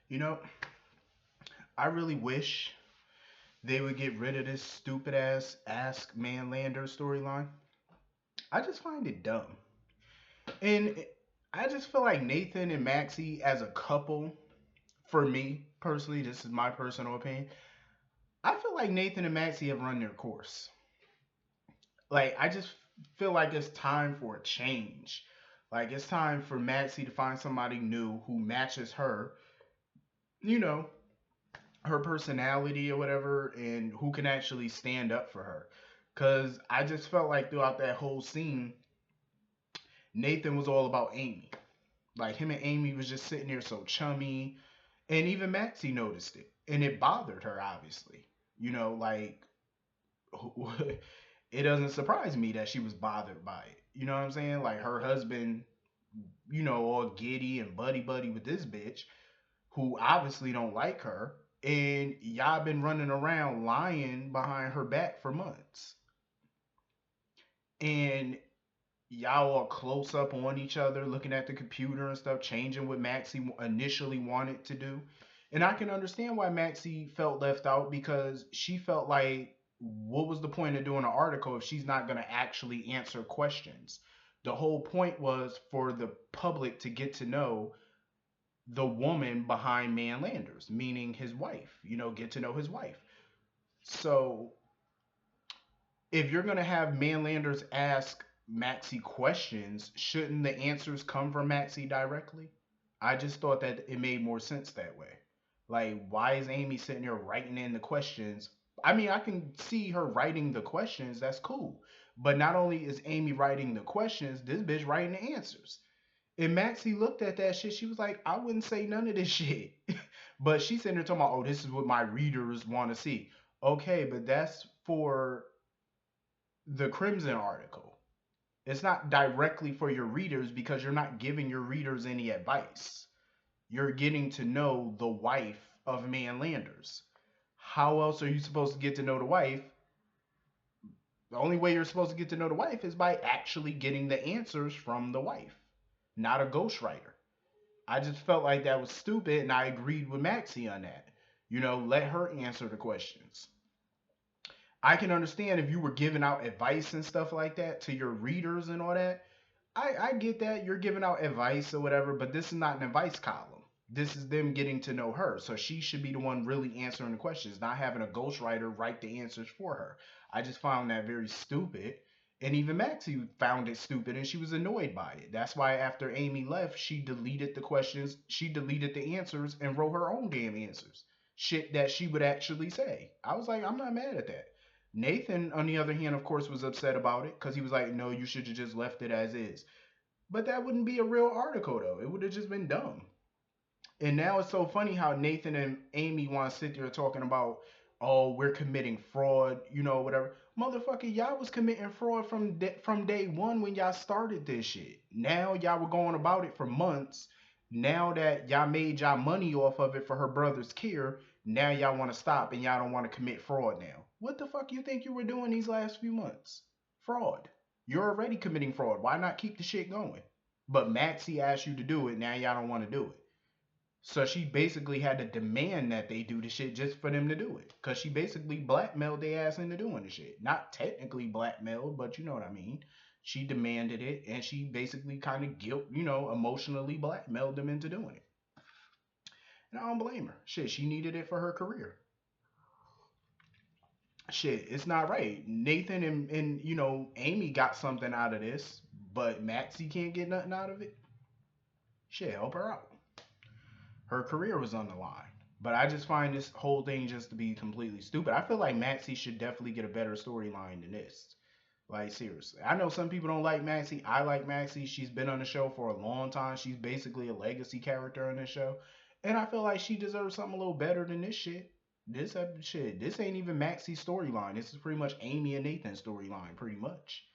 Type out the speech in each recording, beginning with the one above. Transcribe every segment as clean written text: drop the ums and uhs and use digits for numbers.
You know, I really wish they would get rid of this stupid ass Ask Manlander storyline. I just find it dumb. And I just feel like Nathan and Maxie as a couple, for me personally, this is my personal opinion. I feel like Nathan and Maxie have run their course. Like, I just feel like it's time for a change. Like, it's time for Maxie to find somebody new who matches her, you know, her personality or whatever, and who can actually stand up for her. Because I just felt like throughout that whole scene, Nathan was all about Amy. Like, him and Amy was just sitting there so chummy. And even Maxie noticed it. And it bothered her, obviously. You know, like, it doesn't surprise me that she was bothered by it. You know what I'm saying? Like, her husband, all giddy and buddy buddy with this bitch who obviously don't like her. And y'all been running around lying behind her back for months. And y'all are close up on each other, looking at the computer and stuff, changing what Maxie initially wanted to do. And I can understand why Maxie felt left out because she felt like, what was the point of doing an article if she's not going to actually answer questions? The whole point was for the public to get to know the woman behind Man Landers, meaning his wife, get to know his wife. So if you're gonna have Manlanders ask Maxie questions, shouldn't the answers come from Maxie directly? I just thought that it made more sense that way. Like, why is Amy sitting there writing in the questions? I mean, I can see her writing the questions, that's cool. But not only is Amy writing the questions, this bitch writing the answers. And Maxie looked at that shit, she was like, I wouldn't say none of this shit. But she's sitting there talking about, oh, this is what my readers want to see. Okay, but that's for the Crimson article. It's not directly for your readers because you're not giving your readers any advice. You're getting to know the wife of Man Landers. How else are you supposed to get to know the wife? The only way you're supposed to get to know the wife is by actually getting the answers from the wife, not a ghostwriter. I just felt like that was stupid, and I agreed with Maxie on that. Let her answer the questions. I can understand if you were giving out advice and stuff like that to your readers and all that. I get that you're giving out advice or whatever, but this is not an advice column. This is them getting to know her. So she should be the one really answering the questions, not having a ghostwriter write the answers for her. I just found that very stupid. And even Maxie found it stupid and she was annoyed by it. That's why after Amy left, she deleted the questions, she deleted the answers and wrote her own damn answers. Shit that she would actually say. I was like, I'm not mad at that. Nathan, on the other hand, of course, was upset about it because he was like, no, you should have just left it as is. But that wouldn't be a real article, though. It would have just been dumb. And now it's so funny how Nathan and Amy want to sit there talking about, oh, we're committing fraud, whatever. Motherfucker, y'all was committing fraud from day one when y'all started this shit. Now y'all were going about it for months. Now that y'all made y'all money off of it for her brother's care, now y'all want to stop and y'all don't want to commit fraud now. What the fuck you think you were doing these last few months? Fraud. You're already committing fraud. Why not keep the shit going? But Maxie asked you to do it. Now y'all don't want to do it. So she basically had to demand that they do the shit just for them to do it. Cause she basically blackmailed their ass into doing the shit. Not technically blackmailed, but you know what I mean. She demanded it and she basically kind of emotionally blackmailed them into doing it. And I don't blame her. Shit, she needed it for her career. Shit, it's not right. Nathan and Amy got something out of this, but Maxie can't get nothing out of it. Shit, help her out. Her career was on the line. But I just find this whole thing just to be completely stupid. I feel like Maxie should definitely get a better storyline than this. Like, seriously. I know some people don't like Maxie. I like Maxie. She's been on the show for a long time. She's basically a legacy character on this show. And I feel like she deserves something a little better than this shit. This ain't even Maxie's storyline. This is pretty much Amy and Nathan's storyline, pretty much.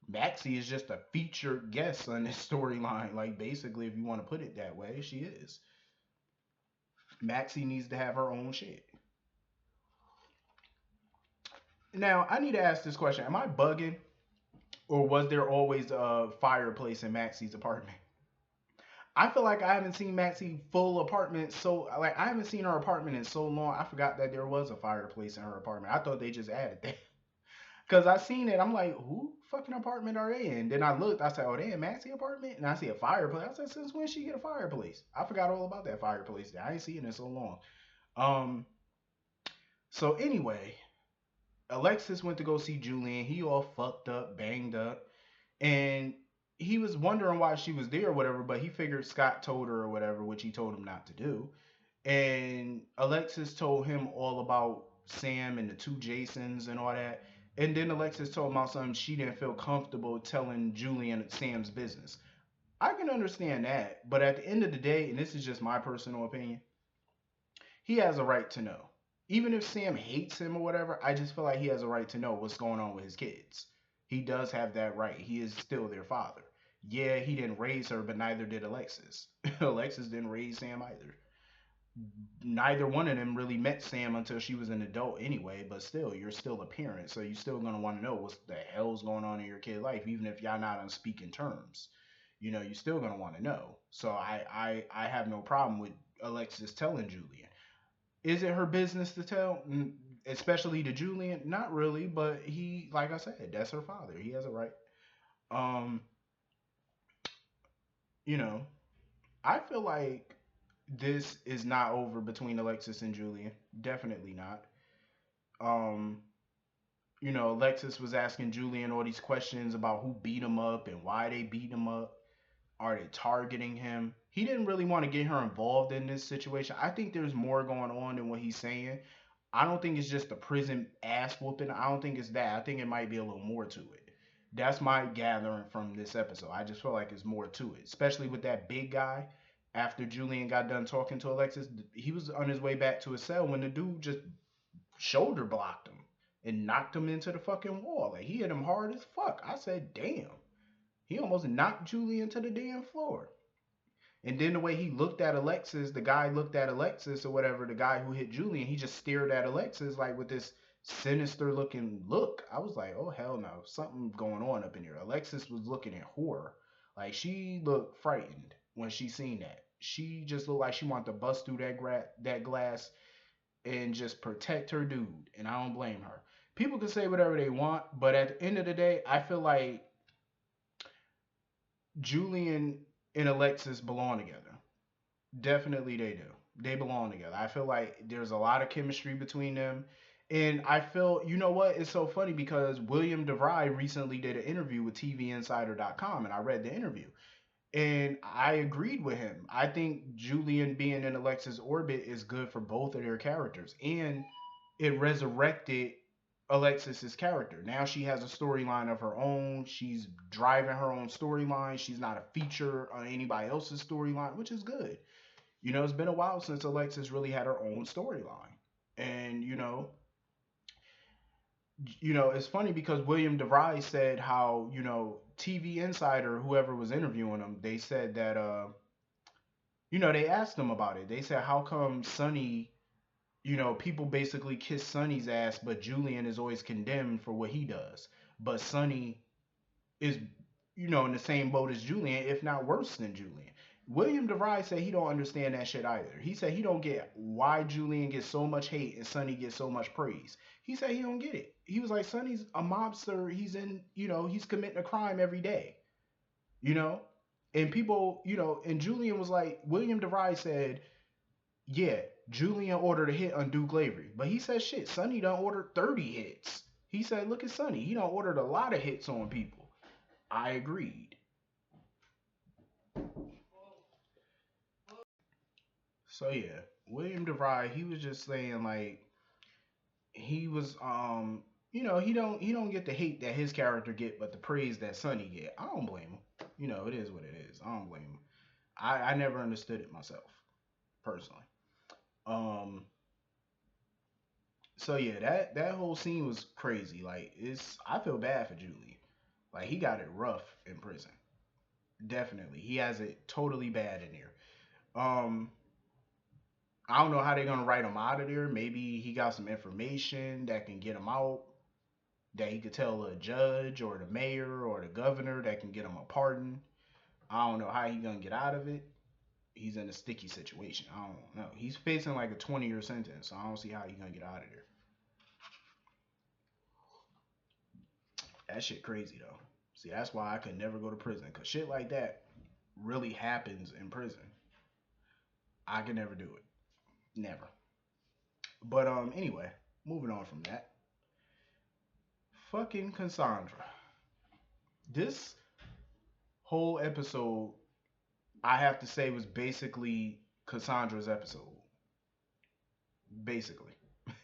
Maxie is just a featured guest on this storyline. Like, basically, if you want to put it that way, she is. Maxie needs to have her own shit. Now, I need to ask this question. Am I bugging? Or was there always a fireplace in Maxie's apartment? I feel like I haven't seen Maxie full apartment so like I haven't seen her apartment in so long. I forgot that there was a fireplace in her apartment. I thought they just added that. Cause I seen it, I'm like, who fucking apartment are they in? Then I looked, I said, oh, they in Maxie apartment, and I see a fireplace. I said, since when she get a fireplace? I forgot all about that fireplace. I ain't seen it in so long. Um, so anyway, Alexis went to go see Julian. He all fucked up, banged up, and he was wondering why she was there or whatever. But he figured Scott told her or whatever, which he told him not to do. And Alexis told him all about Sam and the two Jasons and all that. And then Alexis told him about something she didn't feel comfortable telling Julian Sam's business. I can understand that, but at the end of the day, and this is just my personal opinion, he has a right to know. Even if Sam hates him or whatever, I just feel like he has a right to know what's going on with his kids. He does have that right. He is still their father. Yeah, he didn't raise her, but neither did Alexis. Alexis didn't raise Sam either. Neither one of them really met Sam until she was an adult anyway, but still, you're still a parent, so you're still gonna want to know what the hell's going on in your kid's life, even if y'all not on speaking terms. You're still gonna want to know. So I have no problem with Alexis telling Julian. Is it her business to tell? Especially to Julian? Not really, but he, like I said, that's her father. He has a right. Um, you know, I feel like this is not over between Alexis and Julian. Definitely not. Um, Alexis was asking Julian all these questions about who beat him up and why they beat him up. Are they targeting him? He didn't really want to get her involved in this situation. I think there's more going on than what he's saying. I don't think it's just the prison ass whooping. I don't think it's that. I think it might be a little more to it. That's my gathering from this episode. I just feel like it's more to it, especially with that big guy. After Julian got done talking to Alexis, he was on his way back to his cell when the dude just shoulder blocked him and knocked him into the fucking wall. Like he hit him hard as fuck. I said, damn. He almost knocked Julian to the damn floor. And then the way he looked at Alexis, the guy looked at Alexis or whatever, the guy who hit Julian, he just stared at Alexis like with this sinister looking look. I was like, oh hell no, something going on up in here. Alexis was looking at horror. Like she looked frightened when she seen that. She just looked like she wanted to bust through that glass and just protect her dude. And I don't blame her. People can say whatever they want, but at the end of the day, I feel like Julian and Alexis belong together. Definitely they do. They belong together. I feel like there's a lot of chemistry between them. And I feel, you know what? It's so funny because William DeVry recently did an interview with TVInsider.com and I read the interview. And I agreed with him. I think Julian being in Alexis' orbit is good for both of their characters. And it resurrected Alexis's character. Now she has a storyline of her own. She's driving her own storyline. She's not a feature on anybody else's storyline, which is good. It's been a while since Alexis really had her own storyline. And it's funny because William DeVry said how, TV Insider, whoever was interviewing him, they said that they asked him about it. They said, how come Sonny, people basically kiss Sonny's ass, but Julian is always condemned for what he does. But Sonny is, in the same boat as Julian, if not worse than Julian. William DeVry said he don't understand that shit either. He said he don't get why Julian gets so much hate and Sonny gets so much praise. He said he don't get it. He was like, Sonny's a mobster. He's in, he's committing a crime every day, you know? And people, and Julian was like, William DeVry said, yeah, Julian ordered a hit on Duke Lavery. But he said, shit, Sonny done ordered 30 hits. He said, look at Sonny. He done ordered a lot of hits on people. I agreed. So yeah, William DeVry, he was just saying like he was he don't get the hate that his character get, but the praise that Sonny get. I don't blame him. It is what it is. I don't blame him. I never understood it myself personally. Um, so yeah, that whole scene was crazy. Like I feel bad for Julie. Like he got it rough in prison. Definitely, he has it totally bad in here. Um, I don't know how they're gonna write him out of there. Maybe he got some information that can get him out. That he could tell a judge or the mayor or the governor that can get him a pardon. I don't know how he gonna get out of it. he's in a sticky situation. I don't know. He's facing like a 20-year sentence, so I don't see how he's gonna get out of there. That shit crazy though. See, that's why I could never go to prison, cause shit like that really happens in prison. I could never do it. Never. But anyway, moving on from that. Fucking Cassandra. This whole episode, I have to say, was basically Cassandra's episode. Basically.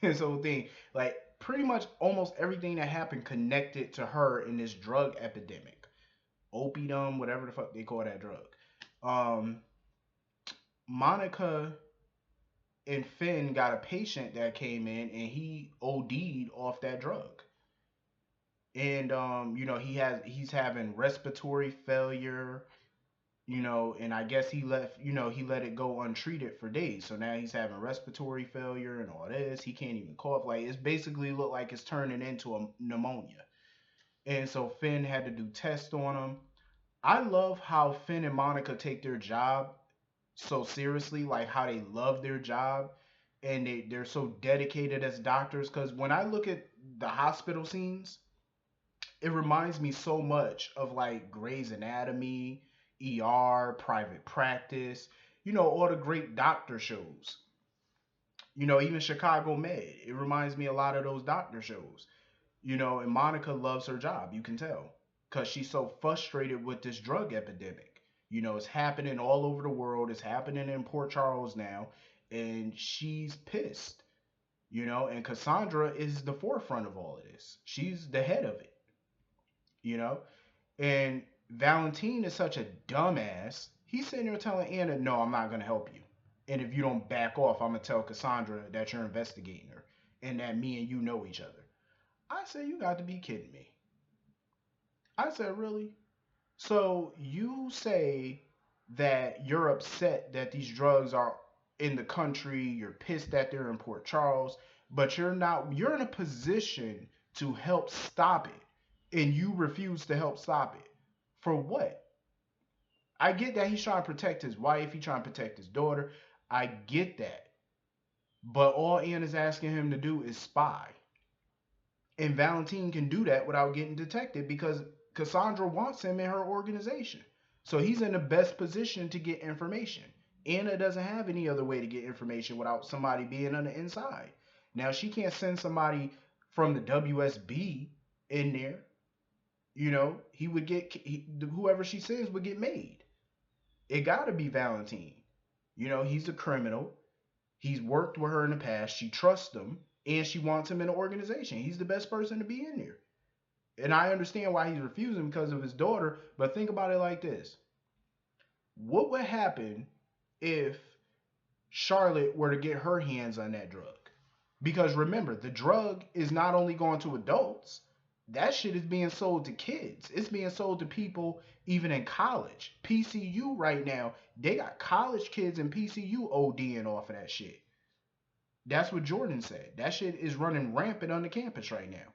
This whole thing, like pretty much almost everything that happened connected to her in this drug epidemic. Opium, whatever the fuck they call that drug. Um, Monica and Finn got a patient that came in and he OD'd off that drug. And he's having respiratory failure, and I guess he let it go untreated for days. So now he's having respiratory failure and all this. He can't even cough. Like it's basically look like it's turning into a pneumonia. And so Finn had to do tests on him. I love how Finn and Monica take their job so seriously, like how they love their job and they're so dedicated as doctors. Because when I look at the hospital scenes, it reminds me so much of like Grey's Anatomy, ER, Private Practice, all the great doctor shows. Even Chicago Med. It reminds me a lot of those doctor shows. And Monica loves her job, you can tell, because she's so frustrated with this drug epidemic. It's happening all over the world. It's happening in Port Charles now, and she's pissed. And Cassandra is the forefront of all of this. She's the head of it. You know, and Valentine is such a dumbass. He's sitting there telling Anna, "No, I'm not gonna help you. And if you don't back off, I'm gonna tell Cassandra that you're investigating her and that me and you know each other." I said, "You got to be kidding me." I said, "Really?" So you say that you're upset that these drugs are in the country, you're pissed that they're in Port Charles, but you're in a position to help stop it, and you refuse to help stop it. For what? I get that he's trying to protect his wife, he's trying to protect his daughter. I get that. But all Ian is asking him to do is spy. And Valentine can do that without getting detected because Cassandra wants him in her organization. So he's in the best position to get information. Anna doesn't have any other way to get information without somebody being on the inside. Now she can't send somebody from the WSB in there. He would whoever she sends would get made. It got to be Valentine. He's a criminal. He's worked with her in the past. She trusts him and she wants him in the organization. He's the best person to be in there. And I understand why he's refusing because of his daughter, but think about it like this. What would happen if Charlotte were to get her hands on that drug? Because remember, the drug is not only going to adults, that shit is being sold to kids. It's being sold to people even in college. PCU right now, they got college kids in PCU ODing off of that shit. That's what Jordan said. That shit is running rampant on the campus right now.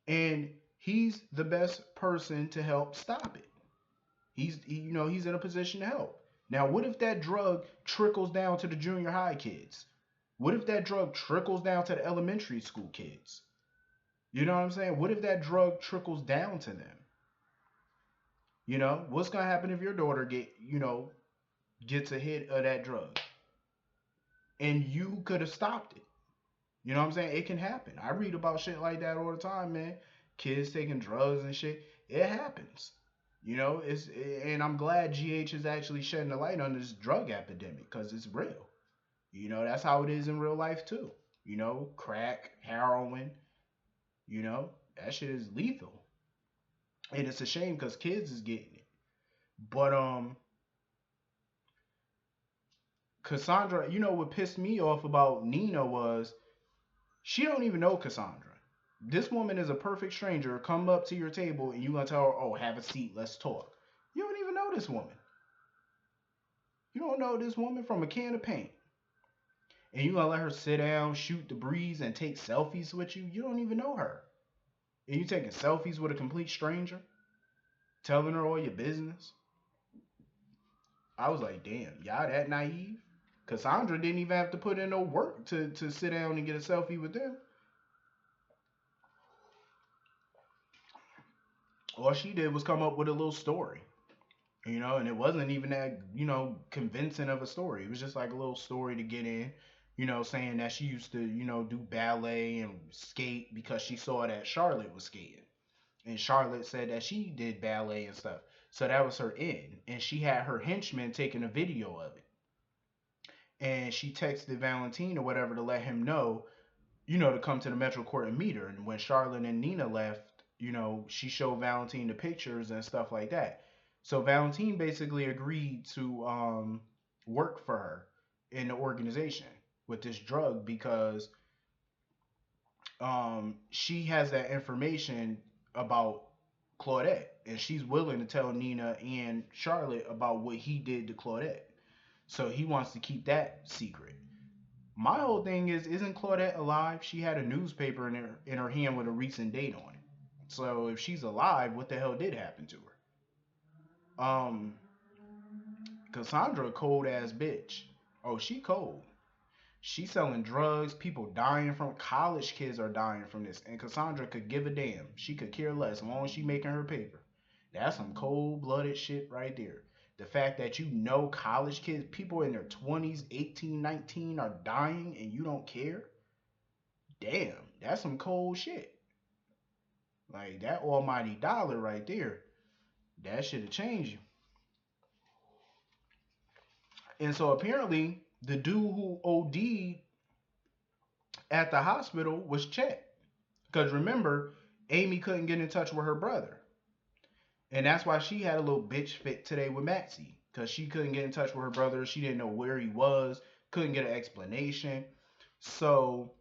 And he's the best person to help stop it. He's in a position to help. Now, what if that drug trickles down to the junior high kids? What if that drug trickles down to the elementary school kids? You know what I'm saying? What if that drug trickles down to them? What's gonna happen if your daughter gets a hit of that drug and you could have stopped it? You know what I'm saying? It can happen. I read about shit like that all the time, man. Kids taking drugs and shit. It happens. And I'm glad GH is actually shedding the light on this drug epidemic because it's real. That's how it is in real life too. Crack, heroin, that shit is lethal. And it's a shame because kids is getting it. But Cassandra, what pissed me off about Nina was she don't even know Cassandra. This woman is a perfect stranger. Come up to your table and you gonna tell her, "Oh, have a seat, let's talk." You don't even know this woman. You don't know this woman from a can of paint. And you gonna let her sit down, shoot the breeze, and take selfies with you? You don't even know her. And you taking selfies with a complete stranger, telling her all your business. I was like, damn, y'all that naive? Cassandra didn't even have to put in no work to sit down and get a selfie with them. All she did was come up with a little story, and it wasn't even that, convincing of a story. It was just like a little story to get in, saying that she used to, do ballet and skate because she saw that Charlotte was skating. And Charlotte said that she did ballet and stuff. So that was her in. And she had her henchman taking a video of it. And she texted Valentine or whatever to let him know, to come to the Metro Court and meet her. And when Charlotte and Nina left, she showed Valentine the pictures and stuff like that. So Valentine basically agreed to work for her in the organization with this drug because she has that information about Claudette, and she's willing to tell Nina and Charlotte about what he did to Claudette. So he wants to keep that secret. My whole thing is, isn't Claudette alive? She had a newspaper in her hand with a recent date on it. So if she's alive, what the hell did happen to her? Cassandra, cold ass bitch. Oh, she cold. She's selling drugs. People dying from college kids are dying from this, and Cassandra could give a damn. She could care less as long as she making her paper. That's some cold blooded shit right there. The fact that college kids, people in their 20s, 18, 19 are dying and you don't care. Damn, that's some cold shit. Like that almighty dollar right there. That should have changed you. And so apparently the dude who OD'd at the hospital was Chet. Because remember, Amy couldn't get in touch with her brother. And that's why she had a little bitch fit today with Maxie. Because she couldn't get in touch with her brother. She didn't know where he was. Couldn't get an explanation. So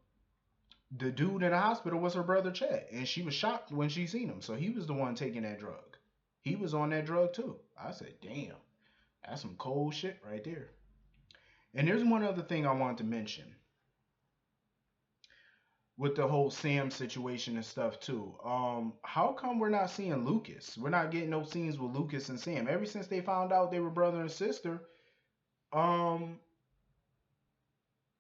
the dude in the hospital was her brother Chet. And she was shocked when she seen him. So he was the one taking that drug. He was on that drug too. I said, damn, that's some cold shit right there. And there's one other thing I wanted to mention with the whole Sam situation and stuff too. How come we're not seeing Lucas? We're not getting no scenes with Lucas and Sam. Ever since they found out they were brother and sister, um,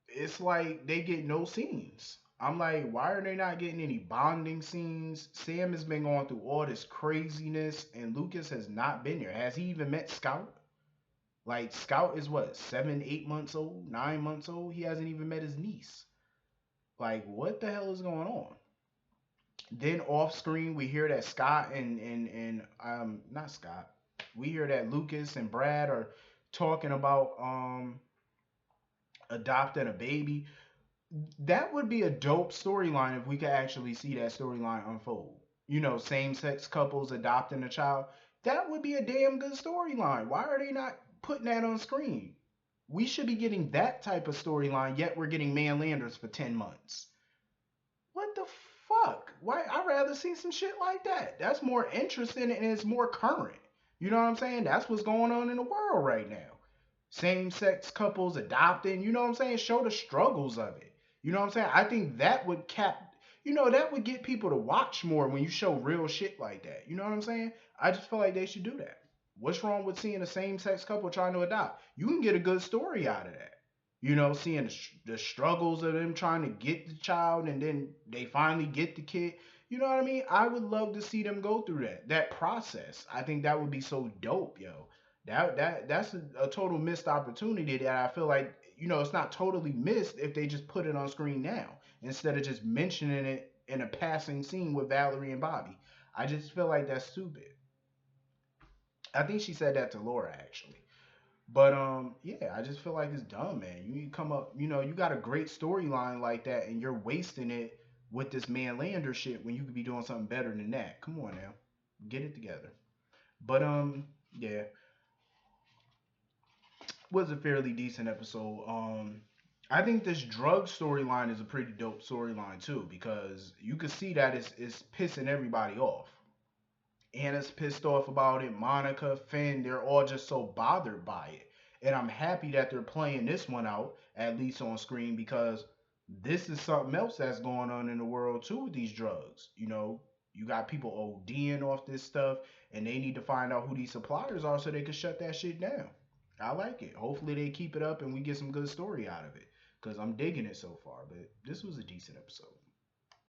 it's like they get no scenes. I'm like, why are they not getting any bonding scenes? Sam has been going through all this craziness, and Lucas has not been here. Has he even met Scout? Like, Scout is what, 7, 8 months old, 9 months old? He hasn't even met his niece. Like, what the hell is going on? Then off screen, we hear that Scott and not Scott. We hear that Lucas and Brad are talking about adopting a baby. That would be a dope storyline if we could actually see that storyline unfold. Same sex couples adopting a child. That would be a damn good storyline. Why are they not putting that on screen? We should be getting that type of storyline, yet we're getting Manlanders for 10 months. What the fuck? Why? I'd rather see some shit like that. That's more interesting and it's more current. You know what I'm saying? That's what's going on in the world right now. Same sex couples adopting, you know what I'm saying? Show the struggles of it. You know what I'm saying? I think that would that would get people to watch more when you show real shit like that. You know what I'm saying? I just feel like they should do that. What's wrong with seeing a same sex couple trying to adopt? You can get a good story out of that. Seeing the struggles of them trying to get the child and then they finally get the kid. You know what I mean? I would love to see them go through that process. I think that would be so dope, yo. That's a total missed opportunity that I feel like, it's not totally missed if they just put it on screen now instead of just mentioning it in a passing scene with Valerie and Bobby. I just feel like that's stupid. I think she said that to Laura actually. But yeah, I just feel like it's dumb, man. You come up, you got a great storyline like that, and you're wasting it with this man Lander shit when you could be doing something better than that. Come on now, get it together. But yeah, was a fairly decent episode. I think this drug storyline is a pretty dope storyline too because you can see that it's pissing everybody off. Anna's pissed off about it. Monica, Finn, they're all just so bothered by it. And I'm happy that they're playing this one out, at least on screen, because this is something else that's going on in the world too with these drugs. You got people ODing off this stuff, and they need to find out who these suppliers are so they can shut that shit down. I like it. Hopefully they keep it up and we get some good story out of it. Cause I'm digging it so far. But this was a decent episode.